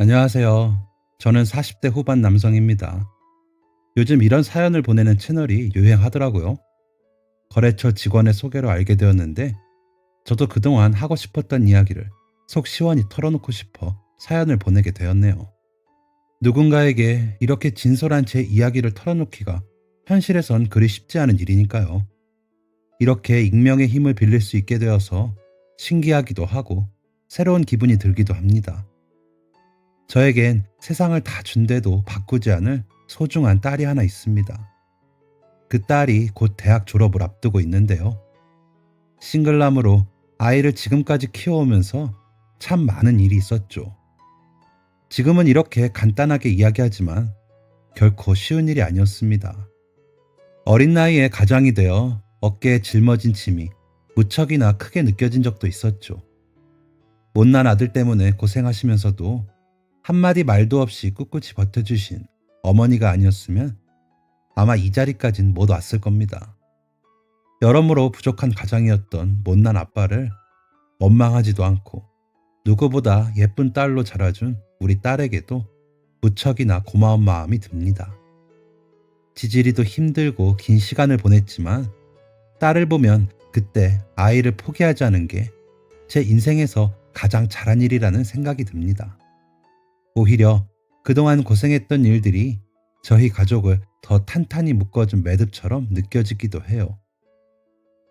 안녕하세요. 저는 40대 후반 남성입니다. 요즘 이런 사연을 보내는 채널이 유행하더라고요. 거래처 직원의 소개로 알게 되었는데, 저도 그동안 하고 싶었던 이야기를 속 시원히 털어놓고 싶어 사연을 보내게 되었네요. 누군가에게 이렇게 진솔한 제 이야기를 털어놓기가 현실에선 그리 쉽지 않은 일이니까요. 이렇게 익명의 힘을 빌릴 수 있게 되어서 신기하기도 하고 새로운 기분이 들기도 합니다. 저에겐 세상을 다 준대도 바꾸지 않을 소중한 딸이 하나 있습니다. 그 딸이 곧 대학 졸업을 앞두고 있는데요. 싱글남으로 아이를 지금까지 키워오면서 참 많은 일이 있었죠. 지금은 이렇게 간단하게 이야기하지만 결코 쉬운 일이 아니었습니다. 어린 나이에 가장이 되어 어깨에 짊어진 짐이 무척이나 크게 느껴진 적도 있었죠. 못난 아들 때문에 고생하시면서도 한마디 말도 없이 꿋꿋이 버텨주신 어머니가 아니었으면 아마 이 자리까진 못 왔을 겁니다. 여러모로 부족한 가장이었던 못난 아빠를 원망하지도 않고 누구보다 예쁜 딸로 자라준 우리 딸에게도 무척이나 고마운 마음이 듭니다. 지질이도 힘들고 긴 시간을 보냈지만 딸을 보면 그때 아이를 포기하지 않은 게 제 인생에서 가장 잘한 일이라는 생각이 듭니다. 오히려 그동안 고생했던 일들이 저희 가족을 더 탄탄히 묶어준 매듭처럼 느껴지기도 해요.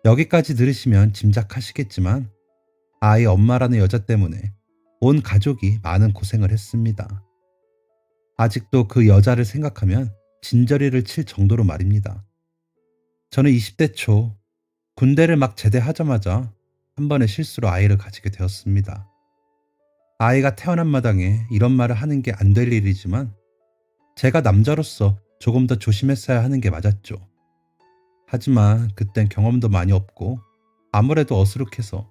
여기까지 들으시면 짐작하시겠지만 아이 엄마라는 여자 때문에 온 가족이 많은 고생을 했습니다. 아직도 그 여자를 생각하면 진저리를 칠 정도로 말입니다. 저는 20대 초 군대를 막 제대하자마자 한 번의 실수로 아이를 가지게 되었습니다. 아이가 태어난 마당에 이런 말을 하는 게 안 될 일이지만 제가 남자로서 조금 더 조심했어야 하는 게 맞았죠. 하지만 그땐 경험도 많이 없고 아무래도 어수룩해서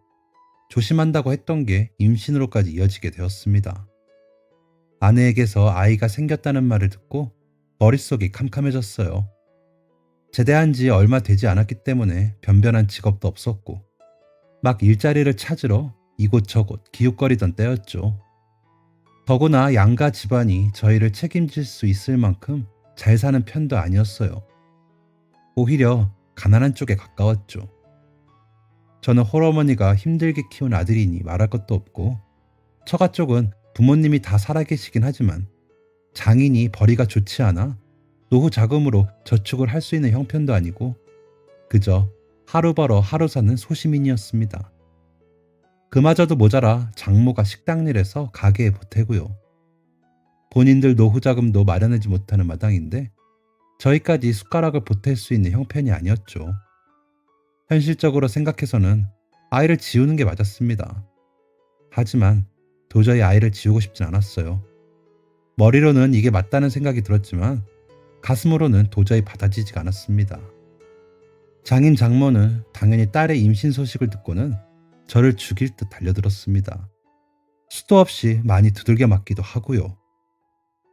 조심한다고 했던 게 임신으로까지 이어지게 되었습니다. 아내에게서 아이가 생겼다는 말을 듣고 머릿속이 캄캄해졌어요. 제대한 지 얼마 되지 않았기 때문에 변변한 직업도 없었고 막 일자리를 찾으러 이곳저곳 기웃거리던 때였죠. 더구나 양가 집안이 저희를 책임질 수 있을 만큼 잘 사는 편도 아니었어요. 오히려 가난한 쪽에 가까웠죠. 저는 홀어머니가 힘들게 키운 아들이니 말할 것도 없고 처가 쪽은 부모님이 다 살아계시긴 하지만 장인이 벌이가 좋지 않아 노후 자금으로 저축을 할 수 있는 형편도 아니고 그저 하루 벌어 하루 사는 소시민이었습니다. 그마저도 모자라 장모가 식당 일해서 가게에 보태고요. 본인들 노후 자금도 마련하지 못하는 마당인데 저희까지 숟가락을 보탤 수 있는 형편이 아니었죠. 현실적으로 생각해서는 아이를 지우는 게 맞았습니다. 하지만 도저히 아이를 지우고 싶진 않았어요. 머리로는 이게 맞다는 생각이 들었지만 가슴으로는 도저히 받아지지가 않았습니다. 장인 장모는 당연히 딸의 임신 소식을 듣고는 저를 죽일 듯 달려들었습니다. 수도 없이 많이 두들겨 맞기도 하고요.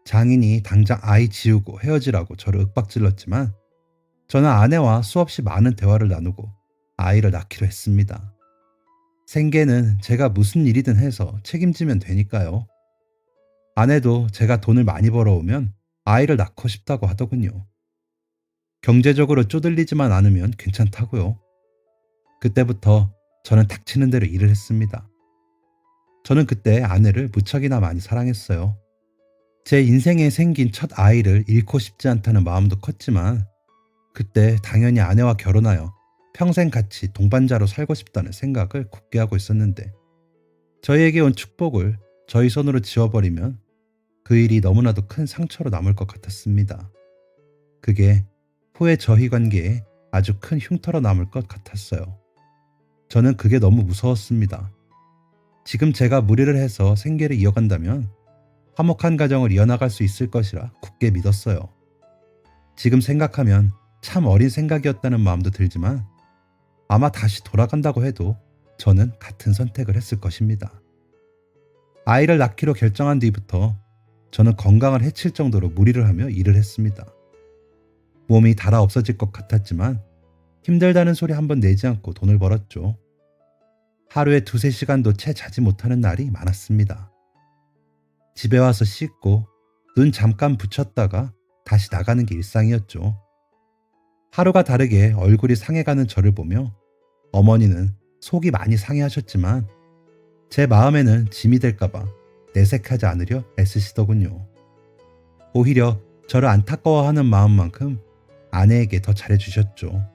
장인이 당장 아이 지우고 헤어지라고 저를 윽박질렀지만 저는 아내와 수없이 많은 대화를 나누고 아이를 낳기로 했습니다. 생계는 제가 무슨 일이든 해서 책임지면 되니까요. 아내도 제가 돈을 많이 벌어오면 아이를 낳고 싶다고 하더군요. 경제적으로 쪼들리지만 않으면 괜찮다고요. 그때부터 저는 닥치는 대로 일을 했습니다. 저는 그때 아내를 무척이나 많이 사랑했어요. 제 인생에 생긴 첫 아이를 잃고 싶지 않다는 마음도 컸지만 그때 당연히 아내와 결혼하여 평생 같이 동반자로 살고 싶다는 생각을 굳게 하고 있었는데 저희에게 온 축복을 저희 손으로 지워버리면 그 일이 너무나도 큰 상처로 남을 것 같았습니다. 그게 후에 저희 관계에 아주 큰 흉터로 남을 것 같았어요. 저는 그게 너무 무서웠습니다. 지금 제가 무리를 해서 생계를 이어간다면 화목한 가정을 이어나갈 수 있을 것이라 굳게 믿었어요. 지금 생각하면 참 어린 생각이었다는 마음도 들지만 아마 다시 돌아간다고 해도 저는 같은 선택을 했을 것입니다. 아이를 낳기로 결정한 뒤부터 저는 건강을 해칠 정도로 무리를 하며 일을 했습니다. 몸이 닳아 없어질 것 같았지만 힘들다는 소리 한번 내지 않고 돈을 벌었죠. 하루에 2-3시간도 채 자지 못하는 날이 많았습니다. 집에 와서 씻고 눈 잠깐 붙였다가 다시 나가는 게 일상이었죠. 하루가 다르게 얼굴이 상해가는 저를 보며 어머니는 속이 많이 상해하셨지만 제 마음에는 짐이 될까봐 내색하지 않으려 애쓰시더군요. 오히려 저를 안타까워하는 마음만큼 아내에게 더 잘해주셨죠.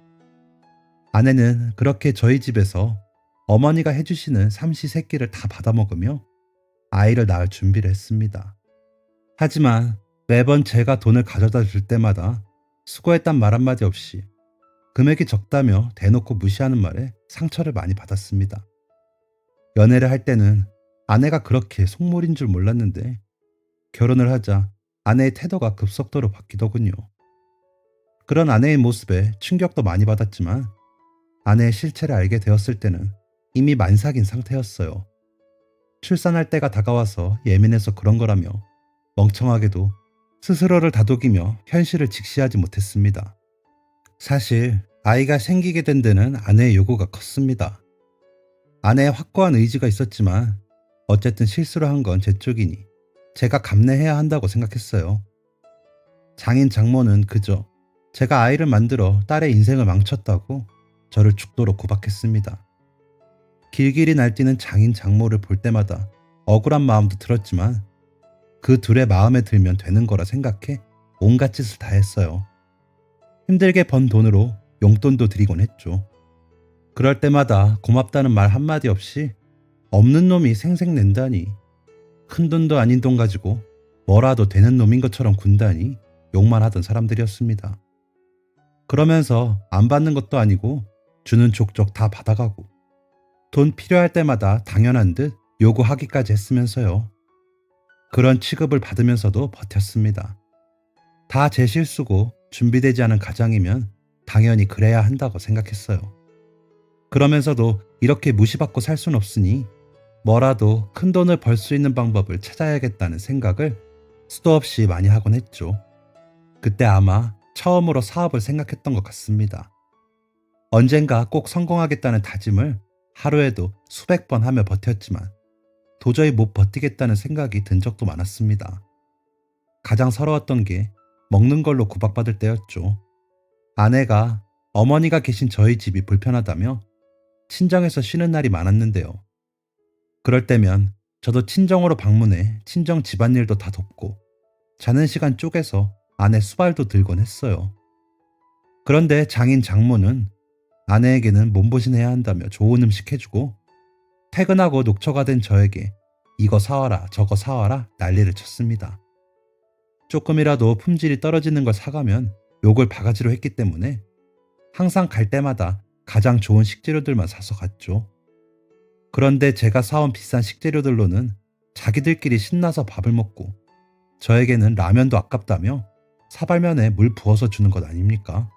아내는 그렇게 저희 집에서 어머니가 해주시는 삼시세끼를 다 받아먹으며 아이를 낳을 준비를 했습니다. 하지만 매번 제가 돈을 가져다 줄 때마다 수고했단 말 한마디 없이 금액이 적다며 대놓고 무시하는 말에 상처를 많이 받았습니다. 연애를 할 때는 아내가 그렇게 속물인 줄 몰랐는데 결혼을 하자 아내의 태도가 급속도로 바뀌더군요. 그런 아내의 모습에 충격도 많이 받았지만 아내의 실체를 알게 되었을 때는 이미 만삭인 상태였어요. 출산할 때가 다가와서 예민해서 그런 거라며 멍청하게도 스스로를 다독이며 현실을 직시하지 못했습니다. 사실 아이가 생기게 된 데는 아내의 요구가 컸습니다. 아내의 확고한 의지가 있었지만 어쨌든 실수를 한 건 제 쪽이니 제가 감내해야 한다고 생각했어요. 장인 장모는 그저 제가 아이를 만들어 딸의 인생을 망쳤다고 저를 죽도록 구박했습니다. 길길이 날뛰는 장인 장모를 볼 때마다 억울한 마음도 들었지만 그 둘의 마음에 들면 되는 거라 생각해 온갖 짓을 다 했어요. 힘들게 번 돈으로 용돈도 드리곤 했죠. 그럴 때마다 고맙다는 말 한마디 없이 없는 놈이 생색낸다니, 큰 돈도 아닌 돈 가지고 뭐라도 되는 놈인 것처럼 군다니 욕만 하던 사람들이었습니다. 그러면서 안 받는 것도 아니고 주는 족족 다 받아가고 돈 필요할 때마다 당연한 듯 요구하기까지 했으면서요. 그런 취급을 받으면서도 버텼습니다. 다 제 실수고 준비되지 않은 가장이면 당연히 그래야 한다고 생각했어요. 그러면서도 이렇게 무시받고 살 순 없으니 뭐라도 큰 돈을 벌 수 있는 방법을 찾아야겠다는 생각을 수도 없이 많이 하곤 했죠. 그때 아마 처음으로 사업을 생각했던 것 같습니다. 언젠가 꼭 성공하겠다는 다짐을 하루에도 수백 번 하며 버텼지만 도저히 못 버티겠다는 생각이 든 적도 많았습니다. 가장 서러웠던 게 먹는 걸로 구박받을 때였죠. 아내가 어머니가 계신 저희 집이 불편하다며 친정에서 쉬는 날이 많았는데요. 그럴 때면 저도 친정으로 방문해 친정 집안일도 다 돕고 자는 시간 쪼개서 아내 수발도 들곤 했어요. 그런데 장인 장모는 아내에게는 몸보신해야 한다며 좋은 음식 해주고 퇴근하고 녹초가 된 저에게 이거 사와라 저거 사와라 난리를 쳤습니다. 조금이라도 품질이 떨어지는 걸 사가면 욕을 바가지로 했기 때문에 항상 갈 때마다 가장 좋은 식재료들만 사서 갔죠. 그런데 제가 사온 비싼 식재료들로는 자기들끼리 신나서 밥을 먹고 저에게는 라면도 아깝다며 사발면에 물 부어서 주는 것 아닙니까?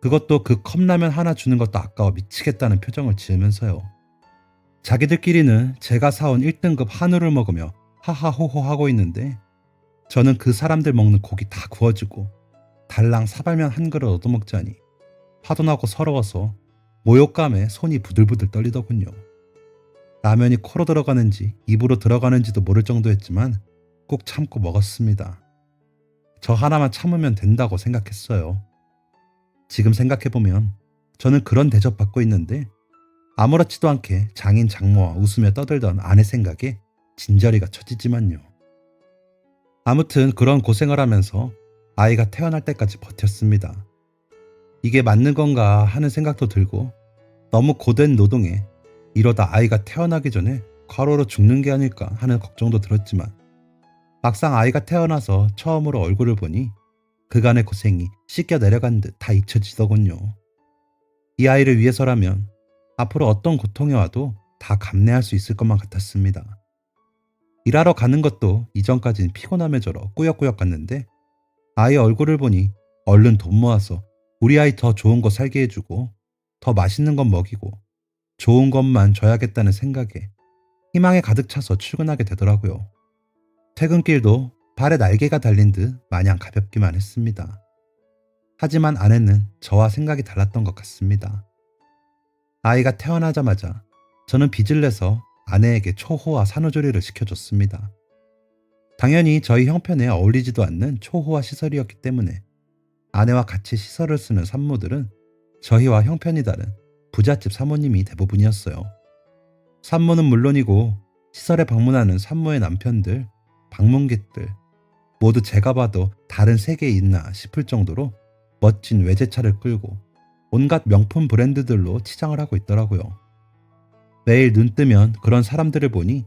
그것도 그 컵라면 하나 주는 것도 아까워 미치겠다는 표정을 지으면서요. 자기들끼리는 제가 사온 1등급 한우를 먹으며 하하호호 하고 있는데 저는 그 사람들 먹는 고기 다 구워주고 달랑 사발면 한 그릇 얻어먹자니 화도 나고 서러워서 모욕감에 손이 부들부들 떨리더군요. 라면이 코로 들어가는지 입으로 들어가는지도 모를 정도였지만 꼭 참고 먹었습니다. 저 하나만 참으면 된다고 생각했어요. 지금 생각해보면 저는 그런 대접받고 있는데 아무렇지도 않게 장인 장모와 웃으며 떠들던 아내 생각에 진저리가 쳐지지만요. 아무튼 그런 고생을 하면서 아이가 태어날 때까지 버텼습니다. 이게 맞는 건가 하는 생각도 들고 너무 고된 노동에 이러다 아이가 태어나기 전에 과로로 죽는 게 아닐까 하는 걱정도 들었지만 막상 아이가 태어나서 처음으로 얼굴을 보니 그간의 고생이 씻겨 내려간 듯 다 잊혀지더군요. 이 아이를 위해서라면 앞으로 어떤 고통이 와도 다 감내할 수 있을 것만 같았습니다. 일하러 가는 것도 이전까지는 피곤함에 절어 꾸역꾸역 갔는데 아이 얼굴을 보니 얼른 돈 모아서 우리 아이 더 좋은 거 살게 해주고 더 맛있는 건 먹이고 좋은 것만 줘야겠다는 생각에 희망에 가득 차서 출근하게 되더라고요. 퇴근길도 발에 날개가 달린 듯 마냥 가볍기만 했습니다. 하지만 아내는 저와 생각이 달랐던 것 같습니다. 아이가 태어나자마자 저는 빚을 내서 아내에게 초호와 산후조리를 시켜줬습니다. 당연히 저희 형편에 어울리지도 않는 초호화 시설이었기 때문에 아내와 같이 시설을 쓰는 산모들은 저희와 형편이 다른 부잣집 사모님이 대부분이었어요. 산모는 물론이고 시설에 방문하는 산모의 남편들, 방문객들 모두 제가 봐도 다른 세계에 있나 싶을 정도로 멋진 외제차를 끌고 온갖 명품 브랜드들로 치장을 하고 있더라고요. 매일 눈 뜨면 그런 사람들을 보니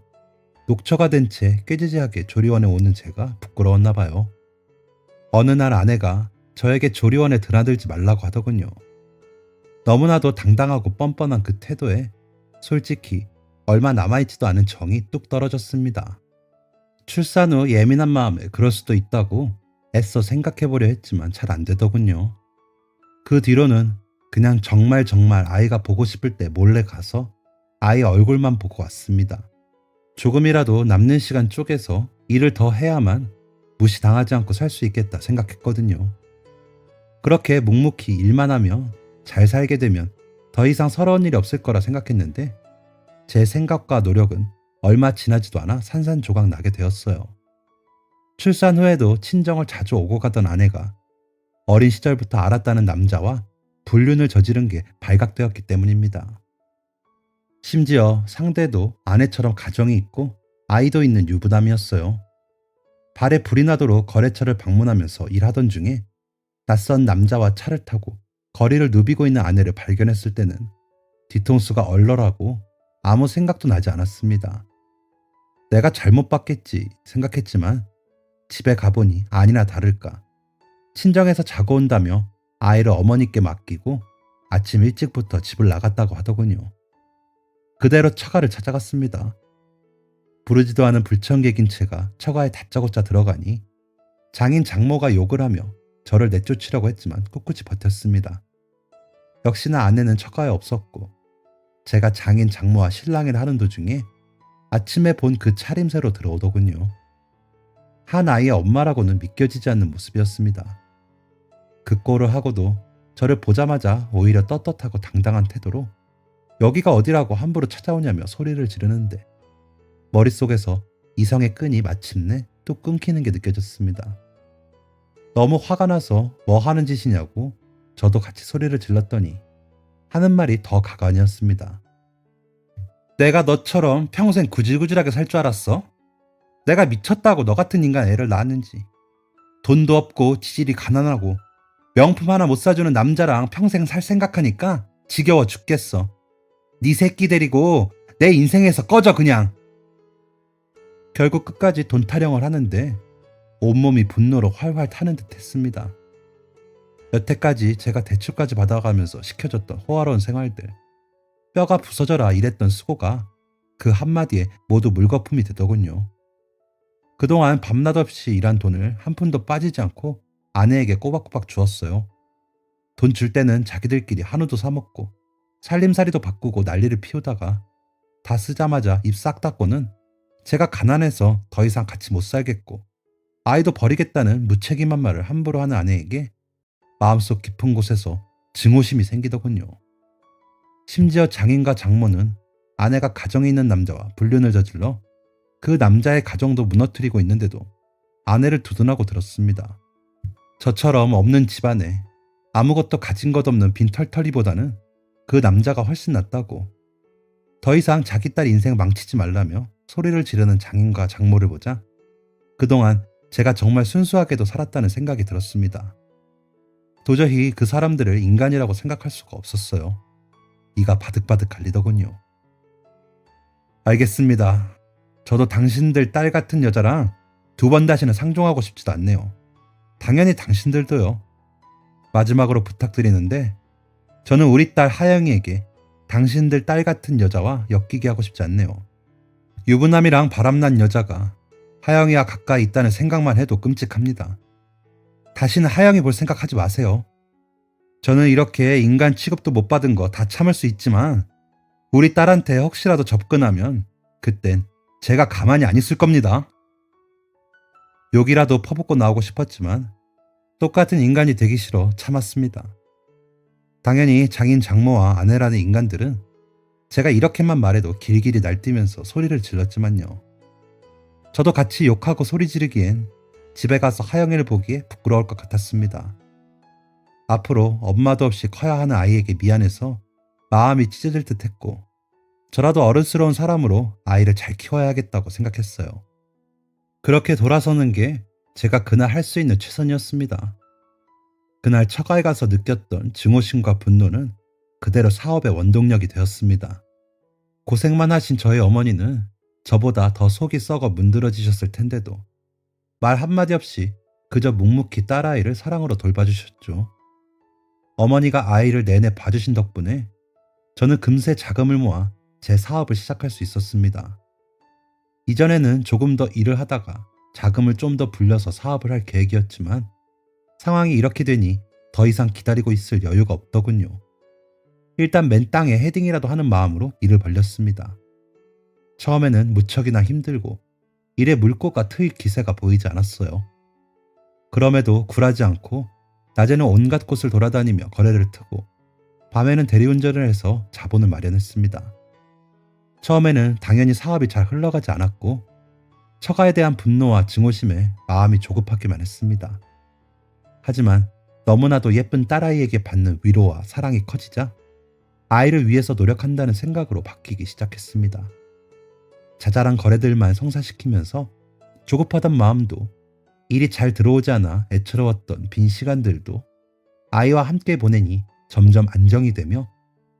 녹초가 된 채 꾀지지하게 조리원에 오는 제가 부끄러웠나 봐요. 어느 날 아내가 저에게 조리원에 드나들지 말라고 하더군요. 너무나도 당당하고 뻔뻔한 그 태도에 솔직히 얼마 남아있지도 않은 정이 뚝 떨어졌습니다. 출산 후 예민한 마음에 그럴 수도 있다고 애써 생각해보려 했지만 잘 안 되더군요. 그 뒤로는 그냥 정말 아이가 보고 싶을 때 몰래 가서 아이 얼굴만 보고 왔습니다. 조금이라도 남는 시간 쪼개서 일을 더 해야만 무시당하지 않고 살 수 있겠다 생각했거든요. 그렇게 묵묵히 일만 하며 잘 살게 되면 더 이상 서러운 일이 없을 거라 생각했는데 제 생각과 노력은 얼마 지나지도 않아 산산조각 나게 되었어요. 출산 후에도 친정을 자주 오고 가던 아내가 어린 시절부터 알았다는 남자와 불륜을 저지른 게 발각되었기 때문입니다. 심지어 상대도 아내처럼 가정이 있고 아이도 있는 유부남이었어요. 발에 불이 나도록 거래처를 방문하면서 일하던 중에 낯선 남자와 차를 타고 거리를 누비고 있는 아내를 발견했을 때는 뒤통수가 얼얼하고 아무 생각도 나지 않았습니다. 내가 잘못 봤겠지 생각했지만 집에 가보니 아니나 다를까 친정에서 자고 온다며 아이를 어머니께 맡기고 아침 일찍부터 집을 나갔다고 하더군요. 그대로 처가를 찾아갔습니다. 부르지도 않은 불청객인 채가 처가에 다짜고짜 들어가니 장인 장모가 욕을 하며 저를 내쫓으려고 했지만 꿋꿋이 버텼습니다. 역시나 아내는 처가에 없었고 제가 장인 장모와 실랑이를 하는 도중에 아침에 본 그 차림새로 들어오더군요. 한 아이의 엄마라고는 믿겨지지 않는 모습이었습니다. 그 꼴을 하고도 저를 보자마자 오히려 떳떳하고 당당한 태도로 여기가 어디라고 함부로 찾아오냐며 소리를 지르는데 머릿속에서 이성의 끈이 마침내 또 끊기는 게 느껴졌습니다. 너무 화가 나서 뭐 하는 짓이냐고 저도 같이 소리를 질렀더니 하는 말이 더 가관이었습니다. 내가 너처럼 평생 구질구질하게 살 줄 알았어? 내가 미쳤다고 너 같은 인간 애를 낳았는지. 돈도 없고 지질이 가난하고 명품 하나 못 사주는 남자랑 평생 살 생각하니까 지겨워 죽겠어. 네 새끼 데리고 내 인생에서 꺼져 그냥. 결국 끝까지 돈 타령을 하는데 온몸이 분노로 활활 타는 듯 했습니다. 여태까지 제가 대출까지 받아가면서 시켜줬던 호화로운 생활들, 뼈가 부서져라 일했던 수고가 그 한마디에 모두 물거품이 되더군요. 그동안 밤낮 없이 일한 돈을 한 푼도 빠지지 않고 아내에게 꼬박꼬박 주었어요. 돈 줄 때는 자기들끼리 한우도 사 먹고 살림살이도 바꾸고 난리를 피우다가 다 쓰자마자 입 싹 닫고는 제가 가난해서 더 이상 같이 못 살겠고 아이도 버리겠다는 무책임한 말을 함부로 하는 아내에게 마음속 깊은 곳에서 증오심이 생기더군요. 심지어 장인과 장모는 아내가 가정이 있는 남자와 불륜을 저질러 그 남자의 가정도 무너뜨리고 있는데도 아내를 두둔하고 들었습니다. 저처럼 없는 집안에 아무것도 가진 것 없는 빈털터리보다는 그 남자가 훨씬 낫다고 더 이상 자기 딸 인생 망치지 말라며 소리를 지르는 장인과 장모를 보자 그동안 제가 정말 순수하게도 살았다는 생각이 들었습니다. 도저히 그 사람들을 인간이라고 생각할 수가 없었어요. 이가 바득바득 갈리더군요. 알겠습니다. 저도 당신들 딸 같은 여자랑 두 번 다시는 상종하고 싶지도 않네요. 당연히 당신들도요. 마지막으로 부탁드리는데 저는 우리 딸 하영이에게 당신들 딸 같은 여자와 엮이게 하고 싶지 않네요. 유부남이랑 바람난 여자가 하영이와 가까이 있다는 생각만 해도 끔찍합니다. 다시는 하영이 볼 생각하지 마세요. 저는 이렇게 인간 취급도 못 받은 거 다 참을 수 있지만 우리 딸한테 혹시라도 접근하면 그땐 제가 가만히 안 있을 겁니다. 욕이라도 퍼붓고 나오고 싶었지만 똑같은 인간이 되기 싫어 참았습니다. 당연히 장인 장모와 아내라는 인간들은 제가 이렇게만 말해도 길길이 날뛰면서 소리를 질렀지만요. 저도 같이 욕하고 소리 지르기엔 집에 가서 하영이를 보기에 부끄러울 것 같았습니다. 앞으로 엄마도 없이 커야 하는 아이에게 미안해서 마음이 찢어질 듯 했고, 저라도 어른스러운 사람으로 아이를 잘 키워야겠다고 생각했어요. 그렇게 돌아서는 게 제가 그날 할 수 있는 최선이었습니다. 그날 처가에 가서 느꼈던 증오심과 분노는 그대로 사업의 원동력이 되었습니다. 고생만 하신 저희 어머니는 저보다 더 속이 썩어 문드러지셨을 텐데도 말 한마디 없이 그저 묵묵히 딸아이를 사랑으로 돌봐주셨죠. 어머니가 아이를 내내 봐주신 덕분에 저는 금세 자금을 모아 제 사업을 시작할 수 있었습니다. 이전에는 조금 더 일을 하다가 자금을 좀 더 불려서 사업을 할 계획이었지만 상황이 이렇게 되니 더 이상 기다리고 있을 여유가 없더군요. 일단 맨 땅에 헤딩이라도 하는 마음으로 일을 벌렸습니다. 처음에는 무척이나 힘들고 일에 물꼬가 트일 기세가 보이지 않았어요. 그럼에도 굴하지 않고 낮에는 온갖 곳을 돌아다니며 거래를 트고 밤에는 대리운전을 해서 자본을 마련했습니다. 처음에는 당연히 사업이 잘 흘러가지 않았고 처가에 대한 분노와 증오심에 마음이 조급하기만 했습니다. 하지만 너무나도 예쁜 딸아이에게 받는 위로와 사랑이 커지자 아이를 위해서 노력한다는 생각으로 바뀌기 시작했습니다. 자잘한 거래들만 성사시키면서 조급하던 마음도, 일이 잘 들어오지 않아 애처로웠던 빈 시간들도 아이와 함께 보내니 점점 안정이 되며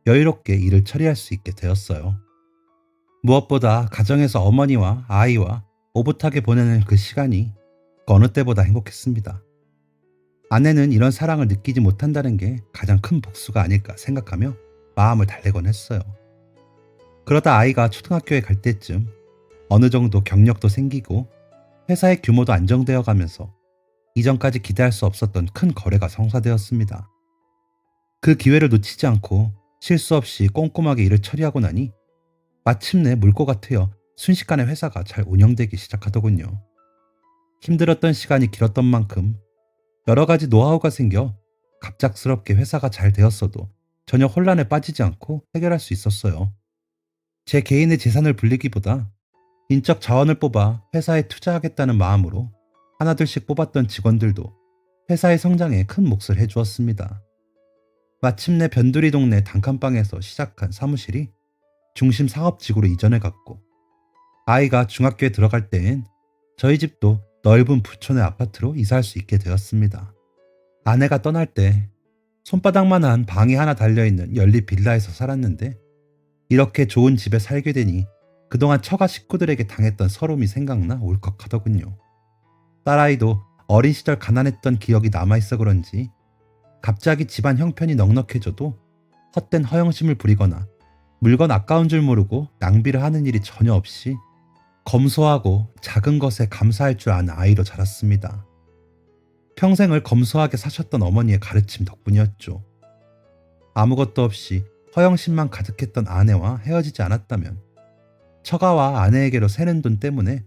여유롭게 일을 처리할 수 있게 되었어요. 무엇보다 가정에서 어머니와 아이와 오붓하게 보내는 그 시간이 그 어느 때보다 행복했습니다. 아내는 이런 사랑을 느끼지 못한다는 게 가장 큰 복수가 아닐까 생각하며 마음을 달래곤 했어요. 그러다 아이가 초등학교에 갈 때쯤 어느 정도 경력도 생기고 회사의 규모도 안정되어 가면서 이전까지 기대할 수 없었던 큰 거래가 성사되었습니다. 그 기회를 놓치지 않고 실수 없이 꼼꼼하게 일을 처리하고 나니 마침내 물꼬가 트여 순식간에 회사가 잘 운영되기 시작하더군요. 힘들었던 시간이 길었던 만큼 여러 가지 노하우가 생겨 갑작스럽게 회사가 잘 되었어도 전혀 혼란에 빠지지 않고 해결할 수 있었어요. 제 개인의 재산을 불리기보다 인적 자원을 뽑아 회사에 투자하겠다는 마음으로 하나둘씩 뽑았던 직원들도 회사의 성장에 큰 몫을 해주었습니다. 마침내 변두리 동네 단칸방에서 시작한 사무실이 중심 상업지구로 이전해갔고, 아이가 중학교에 들어갈 때엔 저희 집도 넓은 부촌의 아파트로 이사할 수 있게 되었습니다. 아내가 떠날 때 손바닥만한 방이 하나 달려있는 연립 빌라에서 살았는데, 이렇게 좋은 집에 살게 되니 그동안 처가 식구들에게 당했던 서러움이 생각나 울컥하더군요. 딸아이도 어린 시절 가난했던 기억이 남아있어 그런지 갑자기 집안 형편이 넉넉해져도 헛된 허영심을 부리거나 물건 아까운 줄 모르고 낭비를 하는 일이 전혀 없이 검소하고 작은 것에 감사할 줄 아는 아이로 자랐습니다. 평생을 검소하게 사셨던 어머니의 가르침 덕분이었죠. 아무것도 없이 허영심만 가득했던 아내와 헤어지지 않았다면 처가와 아내에게로 새는 돈 때문에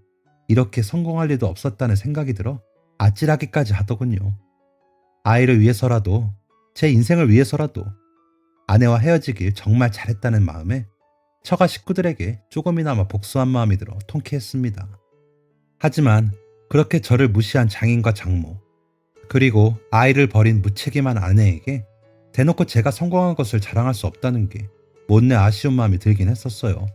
이렇게 성공할 일도 없었다는 생각이 들어 아찔하기까지 하더군요. 아이를 위해서라도, 제 인생을 위해서라도 아내와 헤어지길 정말 잘했다는 마음에 처가 식구들에게 조금이나마 복수한 마음이 들어 통쾌했습니다. 하지만 그렇게 저를 무시한 장인과 장모, 그리고 아이를 버린 무책임한 아내에게 대놓고 제가 성공한 것을 자랑할 수 없다는 게 못내 아쉬운 마음이 들긴 했었어요.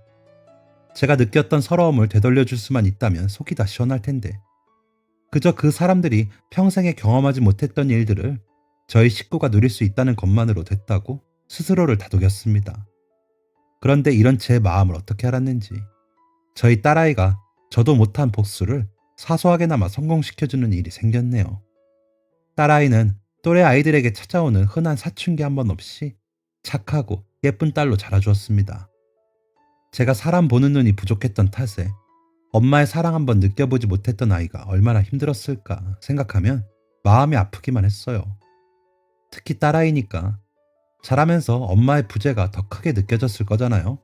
제가 느꼈던 서러움을 되돌려줄 수만 있다면 속이 다 시원할 텐데, 그저 그 사람들이 평생에 경험하지 못했던 일들을 저희 식구가 누릴 수 있다는 것만으로 됐다고 스스로를 다독였습니다. 그런데 이런 제 마음을 어떻게 알았는지 저희 딸아이가 저도 못한 복수를 사소하게나마 성공시켜주는 일이 생겼네요. 딸아이는 또래 아이들에게 찾아오는 흔한 사춘기 한 번 없이 착하고 예쁜 딸로 자라주었습니다. 제가 사람 보는 눈이 부족했던 탓에 엄마의 사랑 한번 느껴보지 못했던 아이가 얼마나 힘들었을까 생각하면 마음이 아프기만 했어요. 특히 딸아이니까 자라면서 엄마의 부재가 더 크게 느껴졌을 거잖아요.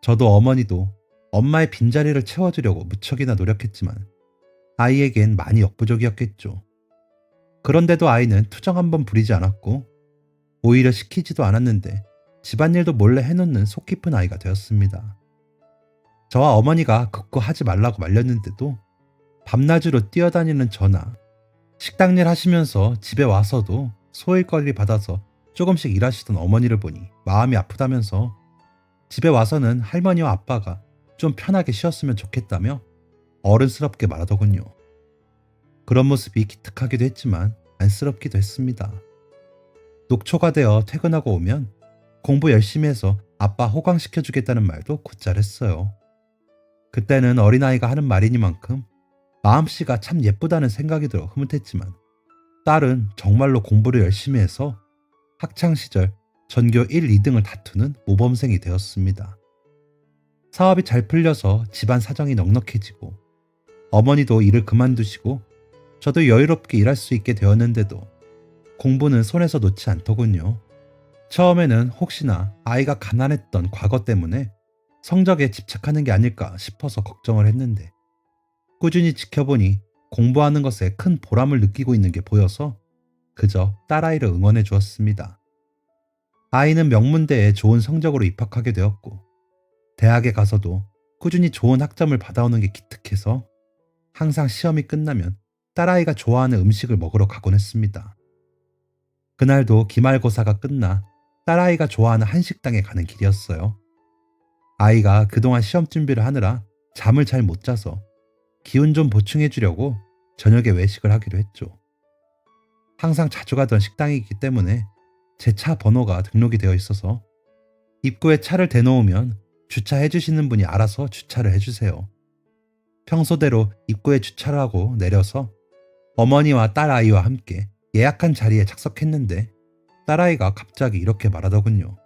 저도 어머니도 엄마의 빈자리를 채워주려고 무척이나 노력했지만 아이에겐 많이 역부족이었겠죠. 그런데도 아이는 투정 한번 부리지 않았고 오히려 시키지도 않았는데 집안일도 몰래 해놓는 속 깊은 아이가 되었습니다. 저와 어머니가 극구 하지 말라고 말렸는데도 밤낮으로 뛰어다니는 저나 식당 일 하시면서 집에 와서도 소일거리 받아서 조금씩 일하시던 어머니를 보니 마음이 아프다면서 집에 와서는 할머니와 아빠가 좀 편하게 쉬었으면 좋겠다며 어른스럽게 말하더군요. 그런 모습이 기특하기도 했지만 안쓰럽기도 했습니다. 녹초가 되어 퇴근하고 오면 공부 열심히 해서 아빠 호강시켜주겠다는 말도 곧잘 했어요. 그때는 어린아이가 하는 말이니만큼 마음씨가 참 예쁘다는 생각이 들어 흐뭇했지만 딸은 정말로 공부를 열심히 해서 학창시절 전교 1, 2등을 다투는 모범생이 되었습니다. 사업이 잘 풀려서 집안 사정이 넉넉해지고 어머니도 일을 그만두시고 저도 여유롭게 일할 수 있게 되었는데도 공부는 손에서 놓지 않더군요. 처음에는 혹시나 아이가 가난했던 과거 때문에 성적에 집착하는 게 아닐까 싶어서 걱정을 했는데 꾸준히 지켜보니 공부하는 것에 큰 보람을 느끼고 있는 게 보여서 그저 딸아이를 응원해 주었습니다. 아이는 명문대에 좋은 성적으로 입학하게 되었고 대학에 가서도 꾸준히 좋은 학점을 받아오는 게 기특해서 항상 시험이 끝나면 딸아이가 좋아하는 음식을 먹으러 가곤 했습니다. 그날도 기말고사가 끝나 딸아이가 좋아하는 한식당에 가는 길이었어요. 아이가 그동안 시험 준비를 하느라 잠을 잘 못 자서 기운 좀 보충해 주려고 저녁에 외식을 하기로 했죠. 항상 자주 가던 식당이기 때문에 제 차 번호가 등록이 되어 있어서 입구에 차를 대놓으면 주차해 주시는 분이 알아서 주차를 해주세요. 평소대로 입구에 주차를 하고 내려서 어머니와 딸아이와 함께 예약한 자리에 착석했는데 딸아이가 갑자기 이렇게 말하더군요.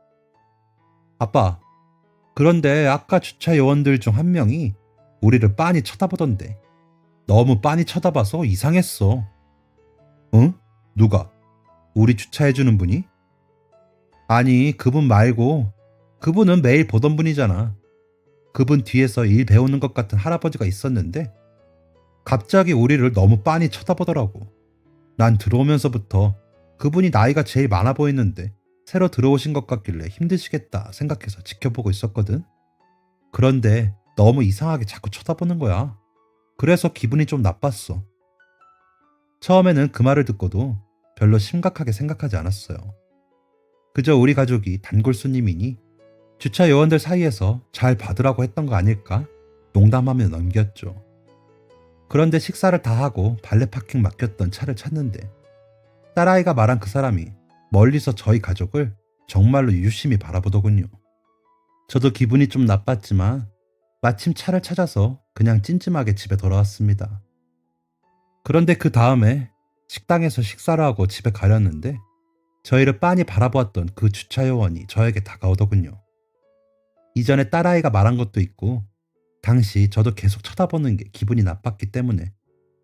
아빠, 그런데 아까 주차 요원들 중 한 명이 우리를 빤히 쳐다보던데 너무 빤히 쳐다봐서 이상했어. 응? 누가? 우리 주차해주는 분이? 아니, 그분 말고 그분은 매일 보던 분이잖아. 그분 뒤에서 일 배우는 것 같은 할아버지가 있었는데 갑자기 우리를 너무 빤히 쳐다보더라고. 난 들어오면서부터 그분이 나이가 제일 많아 보이는데 새로 들어오신 것 같길래 힘드시겠다 생각해서 지켜보고 있었거든. 그런데 너무 이상하게 자꾸 쳐다보는 거야. 그래서 기분이 좀 나빴어. 처음에는 그 말을 듣고도 별로 심각하게 생각하지 않았어요. 그저 우리 가족이 단골 손님이니 주차 요원들 사이에서 잘 받으라고 했던 거 아닐까? 농담하며 넘겼죠. 그런데 식사를 다 하고 발레 파킹 맡겼던 차를 찾는데 딸아이가 말한 그 사람이 멀리서 저희 가족을 정말로 유심히 바라보더군요. 저도 기분이 좀 나빴지만 마침 차를 찾아서 그냥 찜찜하게 집에 돌아왔습니다. 그런데 그 다음에 식당에서 식사를 하고 집에 가려는데 저희를 빤히 바라보았던 그 주차 요원이 저에게 다가오더군요. 이전에 딸아이가 말한 것도 있고 당시 저도 계속 쳐다보는 게 기분이 나빴기 때문에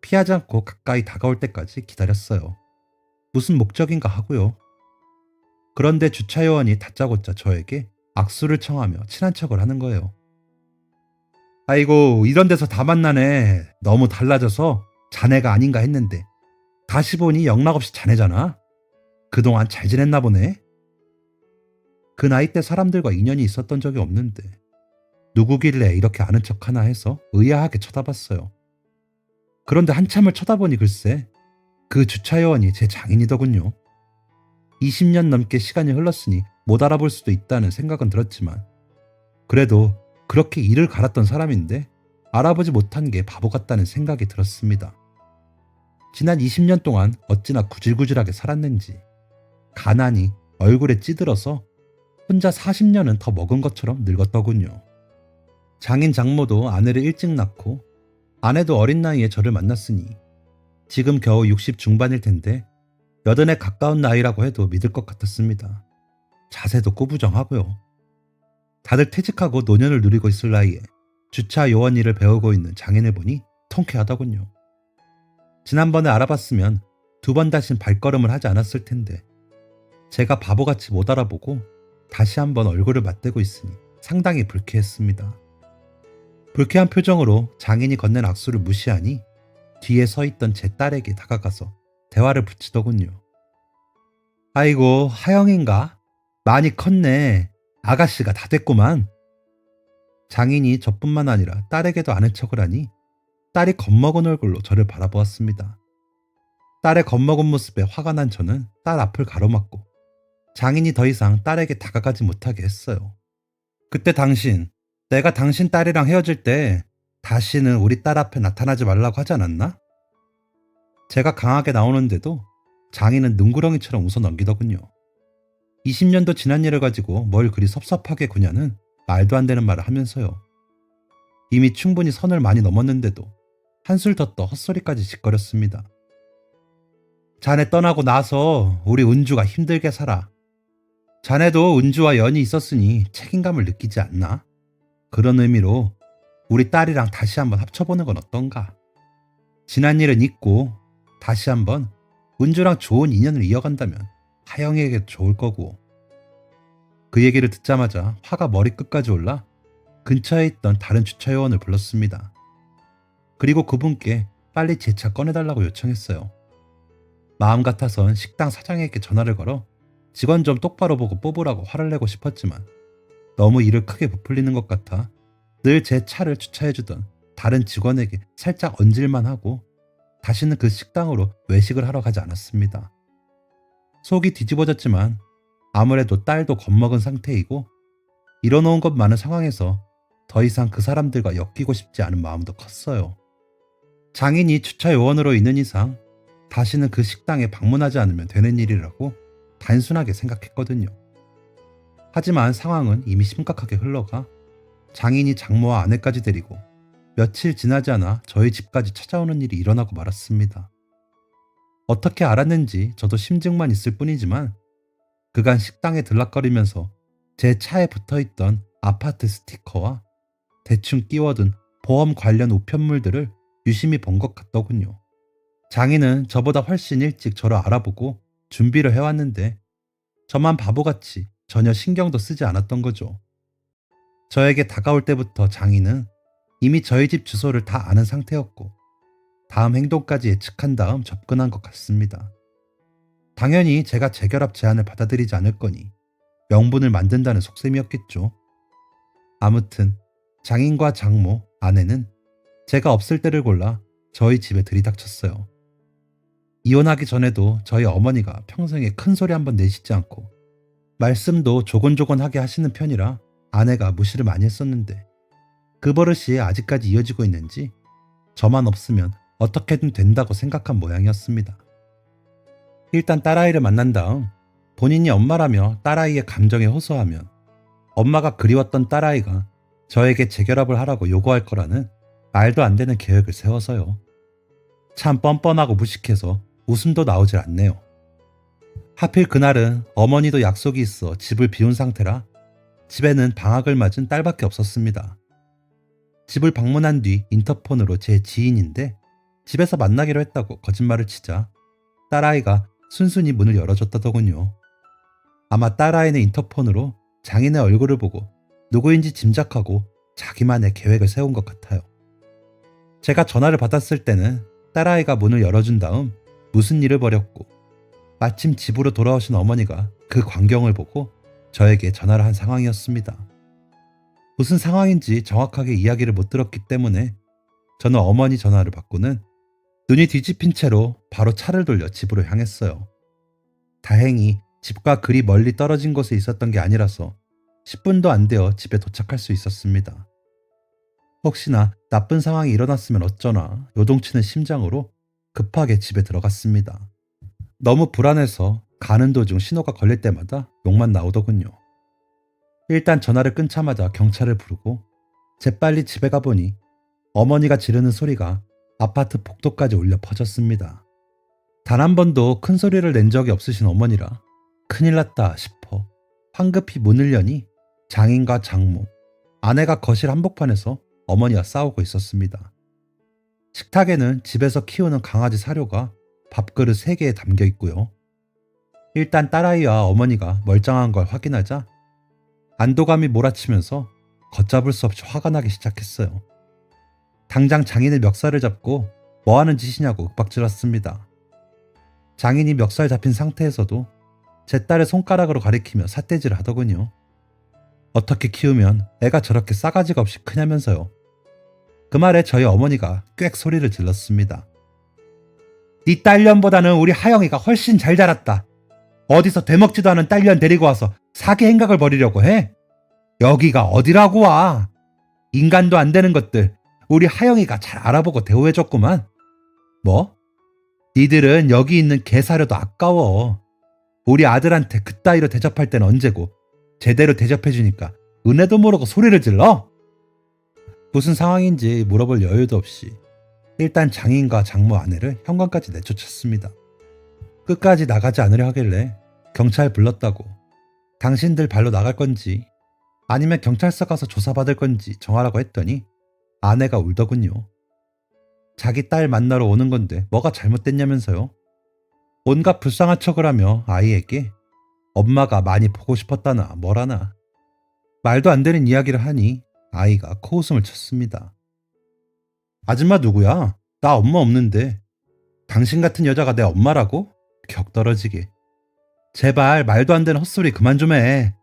피하지 않고 가까이 다가올 때까지 기다렸어요. 무슨 목적인가 하고요. 그런데 주차 요원이 다짜고짜 저에게 악수를 청하며 친한 척을 하는 거예요. 아이고, 이런 데서 다 만나네. 너무 달라져서 자네가 아닌가 했는데 다시 보니 영락없이 자네잖아. 그동안 잘 지냈나 보네. 그 나이 때 사람들과 인연이 있었던 적이 없는데 누구길래 이렇게 아는 척하나 해서 의아하게 쳐다봤어요. 그런데 한참을 쳐다보니 글쎄 그 주차 요원이 제 장인이더군요. 20년 넘게 시간이 흘렀으니 못 알아볼 수도 있다는 생각은 들었지만 그래도 그렇게 이를 갈았던 사람인데 알아보지 못한 게 바보 같다는 생각이 들었습니다. 지난 20년 동안 어찌나 구질구질하게 살았는지 가난이 얼굴에 찌들어서 혼자 40년은 더 먹은 것처럼 늙었더군요. 장인 장모도 아내를 일찍 낳고 아내도 어린 나이에 저를 만났으니 지금 겨우 60 중반일 텐데 80에 가까운 나이라고 해도 믿을 것 같았습니다. 자세도 꾸부정하고요. 다들 퇴직하고 노년을 누리고 있을 나이에 주차 요원 일을 배우고 있는 장인을 보니 통쾌하더군요. 지난번에 알아봤으면 2번 다신 발걸음을 하지 않았을 텐데 제가 바보같이 못 알아보고 다시 한번 얼굴을 맞대고 있으니 상당히 불쾌했습니다. 불쾌한 표정으로 장인이 건넨 악수를 무시하니 뒤에 서 있던 제 딸에게 다가가서 대화를 붙이더군요. 아이고, 하영인가? 많이 컸네. 아가씨가 다 됐구만. 장인이 저뿐만 아니라 딸에게도 아는 척을 하니 딸이 겁먹은 얼굴로 저를 바라보았습니다. 딸의 겁먹은 모습에 화가 난 저는 딸 앞을 가로막고 장인이 더 이상 딸에게 다가가지 못하게 했어요. 그때 당신, 내가 당신 딸이랑 헤어질 때 다시는 우리 딸 앞에 나타나지 말라고 하지 않았나? 제가 강하게 나오는데도 장인은 눈구렁이처럼 웃어 넘기더군요. 20년도 지난 일을 가지고 뭘 그리 섭섭하게 구냐는 말도 안 되는 말을 하면서요. 이미 충분히 선을 많이 넘었는데도 한술 더 떠 헛소리까지 짓거렸습니다. 자네 떠나고 나서 우리 은주가 힘들게 살아. 자네도 은주와 연이 있었으니 책임감을 느끼지 않나? 그런 의미로 우리 딸이랑 다시 한번 합쳐보는 건 어떤가? 지난 일은 잊고 다시 한번 은주랑 좋은 인연을 이어간다면 하영이에게도 좋을 거고. 그 얘기를 듣자마자 화가 머리끝까지 올라 근처에 있던 다른 주차요원을 불렀습니다. 그리고 그분께 빨리 제 차 꺼내달라고 요청했어요. 마음 같아선 식당 사장에게 전화를 걸어 직원 좀 똑바로 보고 뽑으라고 화를 내고 싶었지만 너무 일을 크게 부풀리는 것 같아 늘 제 차를 주차해주던 다른 직원에게 살짝 얹을만 하고 다시는 그 식당으로 외식을 하러 가지 않았습니다. 속이 뒤집어졌지만 아무래도 딸도 겁먹은 상태이고 일어놓은 것 많은 상황에서 더 이상 그 사람들과 엮이고 싶지 않은 마음도 컸어요. 장인이 주차 요원으로 있는 이상 다시는 그 식당에 방문하지 않으면 되는 일이라고 단순하게 생각했거든요. 하지만 상황은 이미 심각하게 흘러가 장인이 장모와 아내까지 데리고 며칠 지나지 않아 저희 집까지 찾아오는 일이 일어나고 말았습니다. 어떻게 알았는지 저도 심증만 있을 뿐이지만 그간 식당에 들락거리면서 제 차에 붙어있던 아파트 스티커와 대충 끼워둔 보험 관련 우편물들을 유심히 본 것 같더군요. 장인은 저보다 훨씬 일찍 저를 알아보고 준비를 해왔는데 저만 바보같이 전혀 신경도 쓰지 않았던 거죠. 저에게 다가올 때부터 장인은 이미 저희 집 주소를 다 아는 상태였고 다음 행동까지 예측한 다음 접근한 것 같습니다. 당연히 제가 재결합 제안을 받아들이지 않을 거니 명분을 만든다는 속셈이었겠죠. 아무튼 장인과 장모, 아내는 제가 없을 때를 골라 저희 집에 들이닥쳤어요. 이혼하기 전에도 저희 어머니가 평생에 큰 소리 한번 내시지 않고 말씀도 조곤조곤하게 하시는 편이라 아내가 무시를 많이 했었는데 그 버릇이 아직까지 이어지고 있는지 저만 없으면 어떻게든 된다고 생각한 모양이었습니다. 일단 딸아이를 만난 다음 본인이 엄마라며 딸아이의 감정에 호소하면 엄마가 그리웠던 딸아이가 저에게 재결합을 하라고 요구할 거라는 말도 안 되는 계획을 세워서요. 참 뻔뻔하고 무식해서 웃음도 나오질 않네요. 하필 그날은 어머니도 약속이 있어 집을 비운 상태라 집에는 방학을 맞은 딸밖에 없었습니다. 집을 방문한 뒤 인터폰으로 제 지인인데 집에서 만나기로 했다고 거짓말을 치자 딸아이가 순순히 문을 열어줬다더군요. 아마 딸아이는 인터폰으로 장인의 얼굴을 보고 누구인지 짐작하고 자기만의 계획을 세운 것 같아요. 제가 전화를 받았을 때는 딸아이가 문을 열어준 다음 무슨 일을 벌였고 마침 집으로 돌아오신 어머니가 그 광경을 보고 저에게 전화를 한 상황이었습니다. 무슨 상황인지 정확하게 이야기를 못 들었기 때문에 저는 어머니 전화를 받고는 눈이 뒤집힌 채로 바로 차를 돌려 집으로 향했어요. 다행히 집과 그리 멀리 떨어진 곳에 있었던 게 아니라서 10분도 안 되어 집에 도착할 수 있었습니다. 혹시나 나쁜 상황이 일어났으면 어쩌나 요동치는 심장으로 급하게 집에 들어갔습니다. 너무 불안해서 가는 도중 신호가 걸릴 때마다 욕만 나오더군요. 일단 전화를 끊자마자 경찰을 부르고 재빨리 집에 가보니 어머니가 지르는 소리가 아파트 복도까지 울려 퍼졌습니다. 단 한 번도 큰 소리를 낸 적이 없으신 어머니라 큰일 났다 싶어 황급히 문을 여니 장인과 장모, 아내가 거실 한복판에서 어머니와 싸우고 있었습니다. 식탁에는 집에서 키우는 강아지 사료가 밥그릇 3개에 담겨 있고요. 일단 딸아이와 어머니가 멀쩡한 걸 확인하자 안도감이 몰아치면서 걷잡을 수 없이 화가 나기 시작했어요. 당장 장인의 멱살을 잡고 뭐하는 짓이냐고 윽박질렀습니다. 장인이 멱살 잡힌 상태에서도 제 딸의 손가락으로 가리키며 삿대질을 하더군요. 어떻게 키우면 애가 저렇게 싸가지가 없이 크냐면서요. 그 말에 저희 어머니가 꽥 소리를 질렀습니다. 네 딸년보다는 우리 하영이가 훨씬 잘 자랐다. 어디서 되먹지도 않은 딸년 데리고 와서 사기 행각을 벌이려고 해? 여기가 어디라고 와? 인간도 안 되는 것들 우리 하영이가 잘 알아보고 대우해줬구만. 뭐? 니들은 여기 있는 개사료도 아까워. 우리 아들한테 그따위로 대접할 땐 언제고 제대로 대접해주니까 은혜도 모르고 소리를 질러? 무슨 상황인지 물어볼 여유도 없이 일단 장인과 장모 아내를 현관까지 내쫓았습니다. 끝까지 나가지 않으려 하길래 경찰 불렀다고 당신들 발로 나갈 건지 아니면 경찰서 가서 조사받을 건지 정하라고 했더니 아내가 울더군요. 자기 딸 만나러 오는 건데 뭐가 잘못됐냐면서요. 온갖 불쌍한 척을 하며 아이에게 엄마가 많이 보고 싶었다나 뭐라나 말도 안 되는 이야기를 하니 아이가 코웃음을 쳤습니다. 아줌마 누구야? 나 엄마 없는데. 당신 같은 여자가 내 엄마라고? 격 떨어지게. 제발 말도 안 되는 헛소리 그만 좀 해.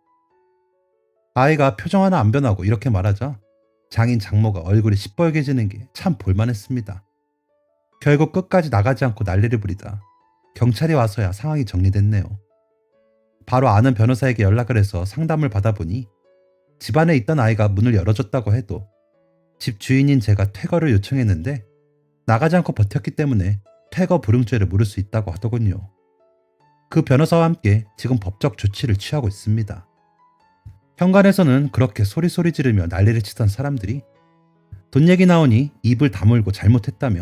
아이가 표정 하나 안 변하고 이렇게 말하자 장인 장모가 얼굴이 시뻘개지는 게 참 볼만했습니다. 결국 끝까지 나가지 않고 난리를 부리다 경찰이 와서야 상황이 정리됐네요. 바로 아는 변호사에게 연락을 해서 상담을 받아보니 집안에 있던 아이가 문을 열어줬다고 해도 집 주인인 제가 퇴거를 요청했는데 나가지 않고 버텼기 때문에 퇴거 불응죄를 물을 수 있다고 하더군요. 그 변호사와 함께 지금 법적 조치를 취하고 있습니다. 현관에서는 그렇게 소리소리 지르며 난리를 치던 사람들이 돈 얘기 나오니 입을 다물고 잘못했다며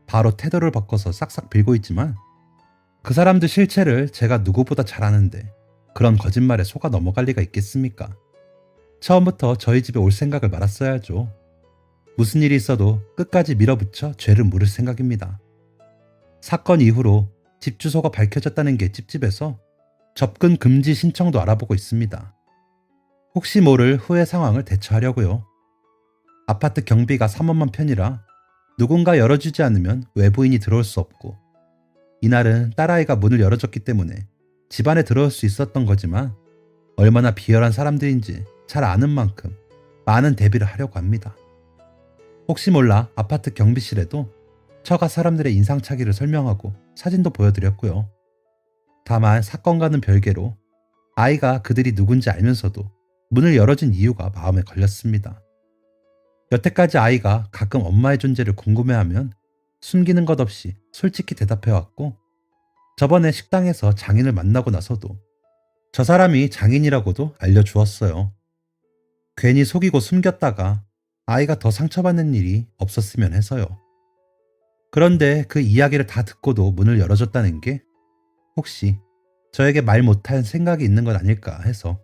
바로 태도를 바꿔서 싹싹 빌고 있지만 그 사람들 실체를 제가 누구보다 잘 아는데 그런 거짓말에 속아 넘어갈 리가 있겠습니까? 처음부터 저희 집에 올 생각을 말았어야죠. 무슨 일이 있어도 끝까지 밀어붙여 죄를 물을 생각입니다. 사건 이후로 집 주소가 밝혀졌다는 게 찝찝해서 접근 금지 신청도 알아보고 있습니다. 혹시 모를 후회 상황을 대처하려고요. 아파트 경비가 3원만 편이라 누군가 열어주지 않으면 외부인이 들어올 수 없고 이날은 딸아이가 문을 열어줬기 때문에 집 안에 들어올 수 있었던 거지만 얼마나 비열한 사람들인지 잘 아는 만큼 많은 대비를 하려고 합니다. 혹시 몰라 아파트 경비실에도 처가 사람들의 인상착의를 설명하고 사진도 보여드렸고요. 다만 사건과는 별개로 아이가 그들이 누군지 알면서도 문을 열어준 이유가 마음에 걸렸습니다. 여태까지 아이가 가끔 엄마의 존재를 궁금해하면 숨기는 것 없이 솔직히 대답해왔고 저번에 식당에서 장인을 만나고 나서도 저 사람이 장인이라고도 알려주었어요. 괜히 속이고 숨겼다가 아이가 더 상처받는 일이 없었으면 해서요. 그런데 그 이야기를 다 듣고도 문을 열어줬다는 게 혹시 저에게 말 못할 생각이 있는 건 아닐까 해서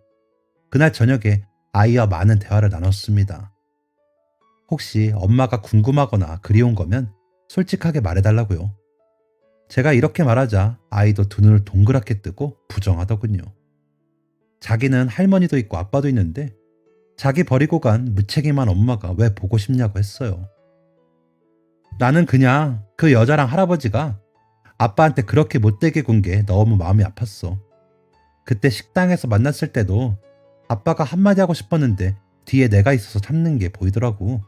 그날 저녁에 아이와 많은 대화를 나눴습니다. 혹시 엄마가 궁금하거나 그리운 거면 솔직하게 말해달라고요. 제가 이렇게 말하자 아이도 두 눈을 동그랗게 뜨고 부정하더군요. 자기는 할머니도 있고 아빠도 있는데 자기 버리고 간 무책임한 엄마가 왜 보고 싶냐고 했어요. 나는 그냥 그 여자랑 할아버지가 아빠한테 그렇게 못되게 군 게 너무 마음이 아팠어. 그때 식당에서 만났을 때도 아빠가 한마디 하고 싶었는데 뒤에 내가 있어서 참는 게 보이더라고.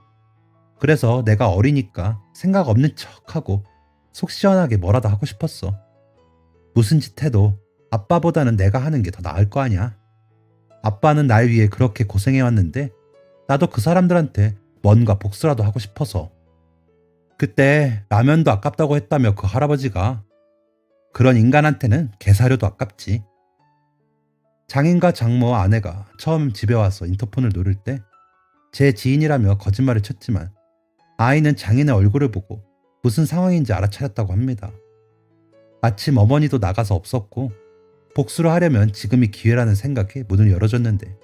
그래서 내가 어리니까 생각 없는 척하고 속 시원하게 뭐라도 하고 싶었어. 무슨 짓 해도 아빠보다는 내가 하는 게 더 나을 거 아니야. 아빠는 날 위해 그렇게 고생해왔는데 나도 그 사람들한테 뭔가 복수라도 하고 싶어서. 그때 라면도 아깝다고 했다며 그 할아버지가. 그런 인간한테는 개사료도 아깝지. 장인과 장모 아내가 처음 집에 와서 인터폰을 누를 때 제 지인이라며 거짓말을 쳤지만 아이는 장인의 얼굴을 보고 무슨 상황인지 알아차렸다고 합니다. 마침 어머니도 나가서 없었고 복수를 하려면 지금이 기회라는 생각에 문을 열어줬는데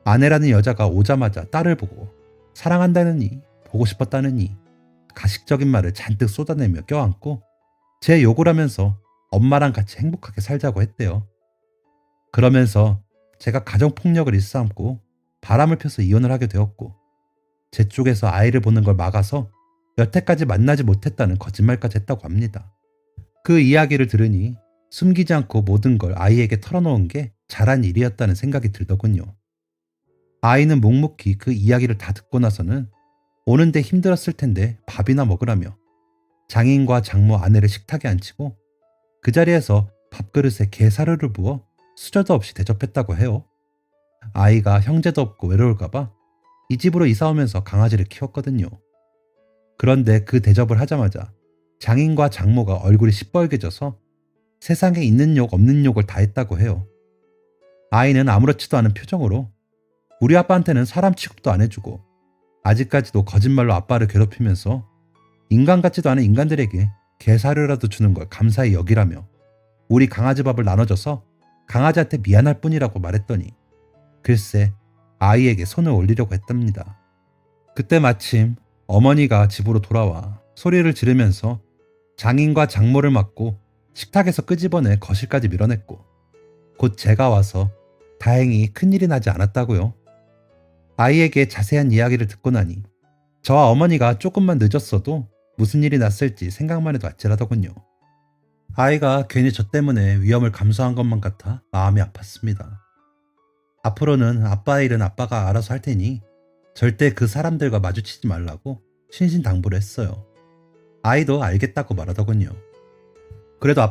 아내라는 여자가 오자마자 딸을 보고 사랑한다느니 보고 싶었다느니 가식적인 말을 잔뜩 쏟아내며 껴안고 제 욕을 하면서 엄마랑 같이 행복하게 살자고 했대요. 그러면서 제가 가정폭력을 일삼고 바람을 펴서 이혼을 하게 되었고 제 쪽에서 아이를 보는 걸 막아서 여태까지 만나지 못했다는 거짓말까지 했다고 합니다. 그 이야기를 들으니 숨기지 않고 모든 걸 아이에게 털어놓은 게 잘한 일이었다는 생각이 들더군요. 아이는 묵묵히 그 이야기를 다 듣고 나서는 오는데 힘들었을 텐데 밥이나 먹으라며 장인과 장모 아내를 식탁에 앉히고 그 자리에서 밥그릇에 게사료를 부어 수저도 없이 대접했다고 해요. 아이가 형제도 없고 외로울까봐 이 집으로 이사 오면서 강아지를 키웠거든요. 그런데 그 대접을 하자마자 장인과 장모가 얼굴이 시뻘개져서 세상에 있는 욕 없는 욕을 다 했다고 해요. 아이는 아무렇지도 않은 표정으로 우리 아빠한테는 사람 취급도 안 해주고 아직까지도 거짓말로 아빠를 괴롭히면서 인간 같지도 않은 인간들에게 게사료라도 주는 걸 감사히 여기라며 우리 강아지 밥을 나눠줘서 강아지한테 미안할 뿐이라고 말했더니 글쎄 아이에게 손을 올리려고 했답니다. 그때 마침 어머니가 집으로 돌아와 소리를 지르면서 장인과 장모를 맞고 식탁에서 끄집어내 거실까지 밀어냈고 곧 제가 와서 다행히 큰일이 나지 않았다고요. 아이에게 자세한 이야기를 듣고 나니 저와 어머니가 조금만 늦었어도 무슨 일이 났을지 생각만 해도 아찔하더군요. 아이가 괜히 저 때문에 위험을 감수한 것만 같아 마음이 아팠습니다. 앞으로는 아빠의 일은 아빠가 알아서 할 테니 절대 그 사람들과 마주치지 말라고 신신당부를 했어요. 아이도 알겠다고 말하더군요. 그래도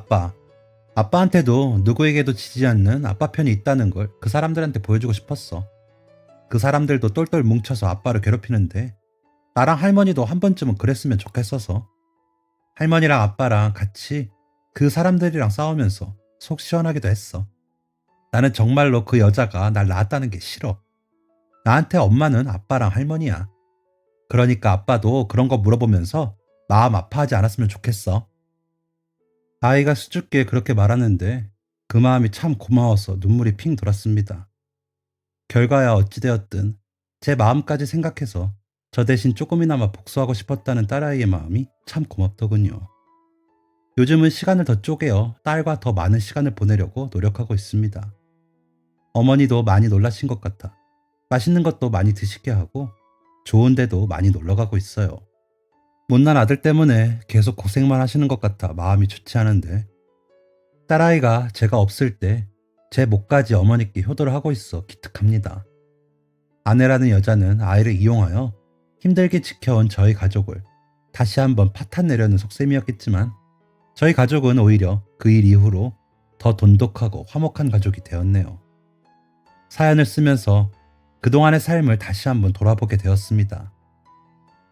아빠한테도 누구에게도 지지 않는 아빠 편이 있다는 걸 그 사람들한테 보여주고 싶었어. 그 사람들도 똘똘 뭉쳐서 아빠를 괴롭히는데 나랑 할머니도 한 번쯤은 그랬으면 좋겠어서 할머니랑 아빠랑 같이 그 사람들이랑 싸우면서 속 시원하기도 했어. 나는 정말로 그 여자가 날 낳았다는 게 싫어. 나한테 엄마는 아빠랑 할머니야. 그러니까 아빠도 그런 거 물어보면서 마음 아파하지 않았으면 좋겠어. 아이가 수줍게 그렇게 말하는데 그 마음이 참 고마워서 눈물이 핑 돌았습니다. 결과야 어찌되었든 제 마음까지 생각해서 저 대신 조금이나마 복수하고 싶었다는 딸아이의 마음이 참 고맙더군요. 요즘은 시간을 더 쪼개어 딸과 더 많은 시간을 보내려고 노력하고 있습니다. 어머니도 많이 놀라신 것 같아 맛있는 것도 많이 드시게 하고 좋은 데도 많이 놀러가고 있어요. 못난 아들 때문에 계속 고생만 하시는 것 같아 마음이 좋지 않은데 딸아이가 제가 없을 때 제 몫까지 어머니께 효도를 하고 있어 기특합니다. 아내라는 여자는 아이를 이용하여 힘들게 지켜온 저희 가족을 다시 한번 파탄 내려는 속셈이었겠지만 저희 가족은 오히려 그 일 이후로 더 돈독하고 화목한 가족이 되었네요. 사연을 쓰면서 그동안의 삶을 다시 한번 돌아보게 되었습니다.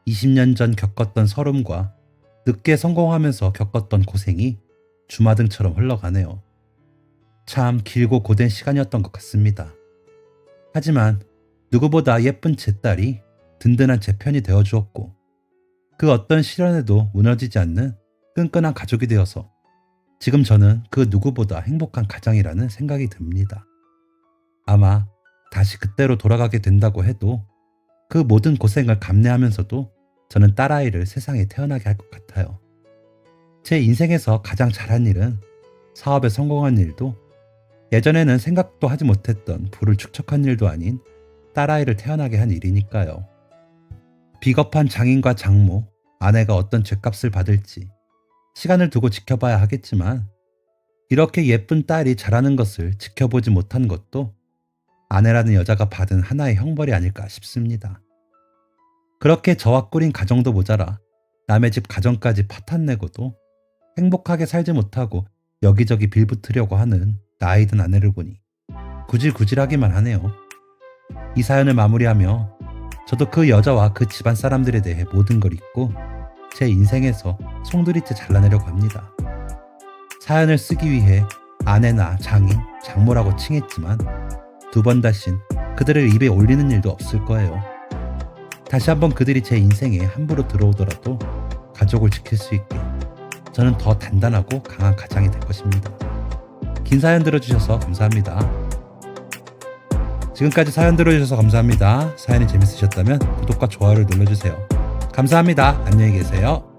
20년 전 겪었던 서름과 늦게 성공하면서 겪었던 고생이 주마등처럼 흘러가네요. 참 길고 고된 시간이었던 것 같습니다. 하지만 누구보다 예쁜 제 딸이 든든한 제 편이 되어주었고 그 어떤 시련에도 무너지지 않는 끈끈한 가족이 되어서 지금 저는 그 누구보다 행복한 가장이라는 생각이 듭니다. 아마 다시 그때로 돌아가게 된다고 해도 그 모든 고생을 감내하면서도 저는 딸아이를 세상에 태어나게 할 것 같아요. 제 인생에서 가장 잘한 일은 사업에 성공한 일도 예전에는 생각도 하지 못했던 부를 축적한 일도 아닌 딸아이를 태어나게 한 일이니까요. 비겁한 장인과 장모, 아내가 어떤 죗값을 받을지 시간을 두고 지켜봐야 하겠지만 이렇게 예쁜 딸이 자라는 것을 지켜보지 못한 것도 아내라는 여자가 받은 하나의 형벌이 아닐까 싶습니다. 그렇게 저와 꾸린 가정도 모자라 남의 집 가정까지 파탄내고도 행복하게 살지 못하고 여기저기 빌붙으려고 하는 나이 든 아내를 보니 구질구질하기만 하네요. 이 사연을 마무리하며 저도 그 여자와 그 집안 사람들에 대해 모든 걸 잊고 제 인생에서 송두리째 잘라내려고 합니다. 사연을 쓰기 위해 아내나 장인, 장모라고 칭했지만 두 번 다신 그들을 입에 올리는 일도 없을 거예요. 다시 한번 그들이 제 인생에 함부로 들어오더라도 가족을 지킬 수 있게 저는 더 단단하고 강한 가장이 될 것입니다. 긴 사연 들어주셔서 감사합니다. 지금까지 사연 들어주셔서 감사합니다. 사연이 재밌으셨다면 구독과 좋아요를 눌러주세요. 감사합니다. 안녕히 계세요.